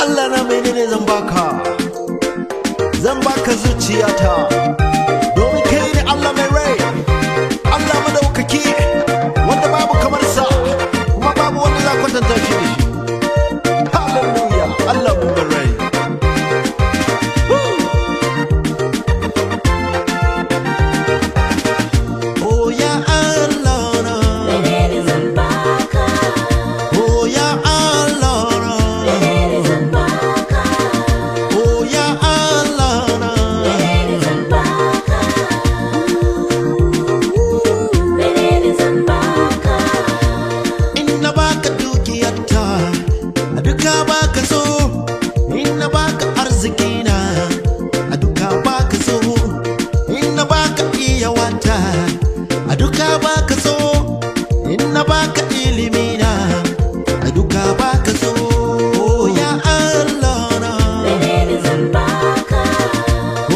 Allah na menene zan baka zuciyata domin kai ne Allah mai rai, Allah madaukaki wanda babu kamar sa kuma babu wanda za kwatanta shi da shi. Hallelujah, Allah mu mai rai. Oh ya Allah na menene zan baka. Oh ya Allah na menene zan baka. Oh ya Allah na menene zan baka. Menene zan baka. Inna baka dukiyarta a duka baka so, inna baka arzikina a duka baka so, inna baka iyawata a duka baka so, inna baka ilimina a duka baka so. Oh ya Allah na menene zan baka.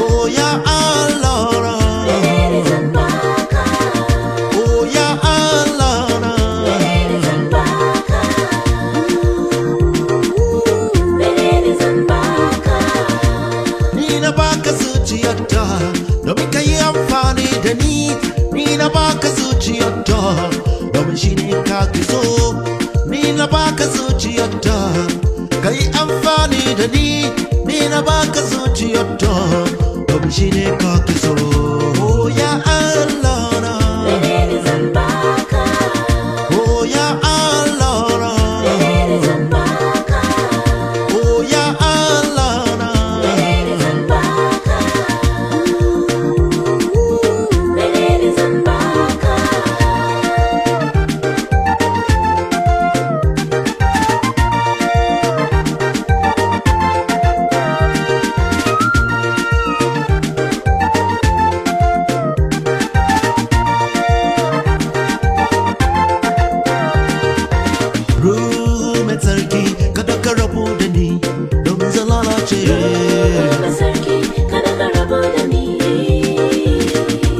Oh ya Allah na menene zan baka. Oh ya Allah na menene zan baka. Menene zan baka. Ni na baka zuciyarta domin ka yi amfani da ni na baka zuciyarta domin shi ne ka ki so. Ni na baka zuciyarta ka yi amfani da ni na baka zuciyarta domin shi ne ka ki so. Oh ya Allah na menene zan baka. Oh ya Allah na menene zan baka. Oh ya Allah na menene zan baka. Menene zan baka. Ruhu mai tsarki kada ka rabu da ni domin zan lalace. Ruhu mai tsarki kada ka rabu da ni.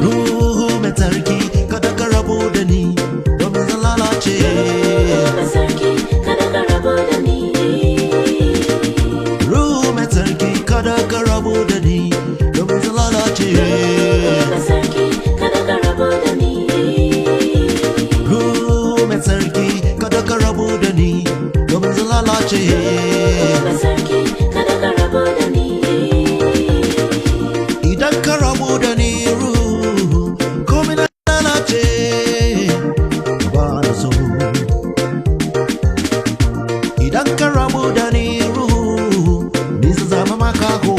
Ruhu mai tsarki kada ka rabu da ni domin zan lalace. Ruhu mai tsarki kada ka rabu da ni. Ruhu mai tsarki kada ka rabu da ni domin zan lalace. Ruhu mai tsarki kada ka rabu da ni. Ruhu mai tsarki kada ka rabu da ni domin zan lalace. Ruhu mai tsarki kada ka rabu da ni. Idan ka rabu da ni ruhu komai na lalace. Ba na so. Idan ka rabu da ni ruhu ni zan zama makaho.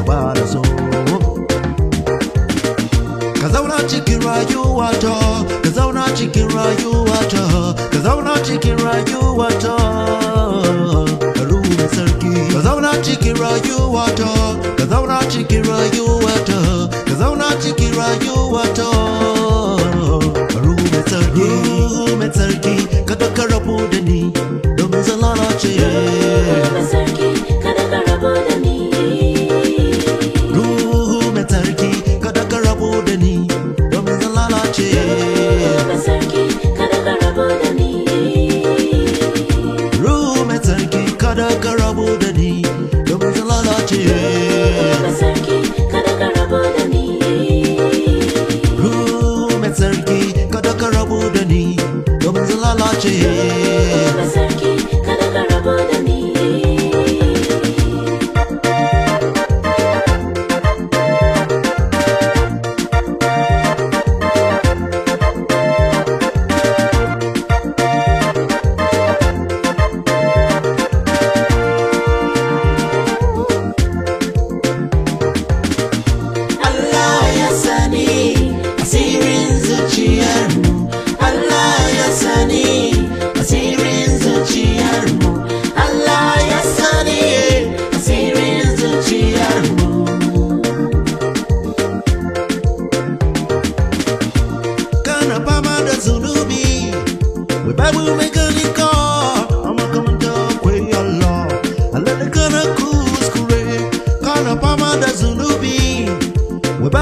Ba na so. Ka zauna cikin rayuwata, ka zauna cikin rayuwata, ka zauna cikin rayuwata. Ruhu mai sarki ka zauna cikin rayuwata, ka zauna cikin rayuwata, ka zauna cikin rayuwata. Ruhu mai sarki, ruhu mai sarki kada ka rabu da ni domin zan lalace. Ruhu mai sarki kada ka rabu da ni. Ruhu mai sarki kada ka rabu da ni domin zan lalace. Ruhu mai sarki kada ka rabu da ni. Ruhu mai sarki kada ka rabu da ni domin zan lalace. Ruhu mai sarki kada ka rabu da ni.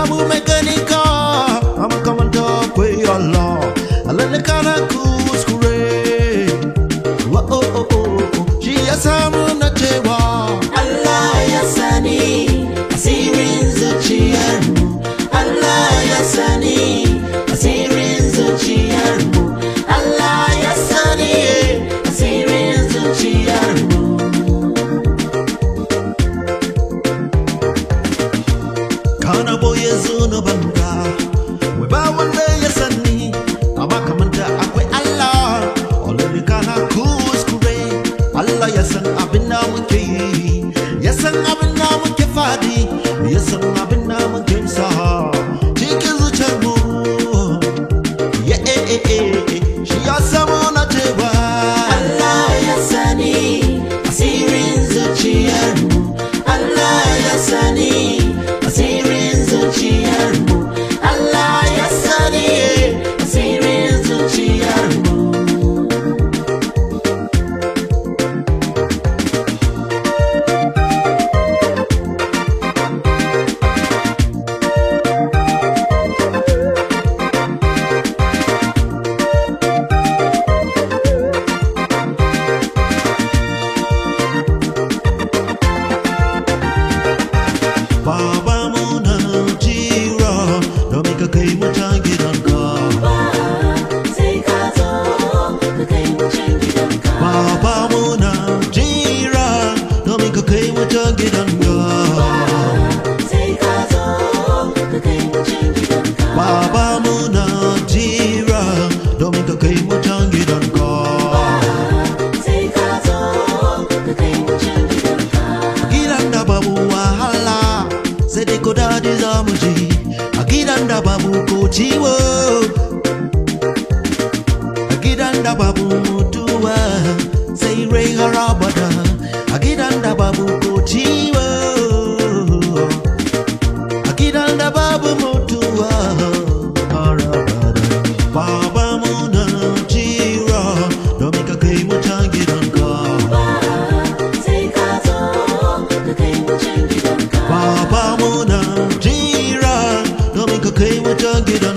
samu mai gani ka a makamanta akwai Allah Allah ne kana kuskure shi ya samu na cewa Allah ya sani asirin zuciyarmu Allah ya sani asirin zuciyarmu Allah ya sani asirin zuciyarmu kana boye zunubanka wai ba wanda ya sani amma kamanta akwai Allah already kana kuskure Allah ya san abin da muke yi ya san abin da muke fadi ya san abin da muke sa cikin zuciyarmu shi ya samu na cewa Allah ya sani asirin zuciyarmu Allah ya sani asirin zuciyarmu Allah ya sani asirin zuciyarmu Baba muna jira domin ka kai mu can gidanka. Sai ka zo ka kai mu can gidanka. Baba muna jira domin ka kai mu can gidanka. Sai ka zo ka kai mu can gidanka. Baba muna jira domin ka kai mu can gidanka. Sai ka zo ka kai mu can gidanka. Gidan da babu wahala sai dai ko daɗi za mu ji a gidan da babu ko ciwo a gidan da babu mutuwa sai rai har abada a gidan da babu ko ciwo a gidan da babu mutuwa har abada baba muna jira domin ka kai mu can gidanka sai ka zo ka kai mu can gidanka Baba muna jira domin ka kai mu can gidan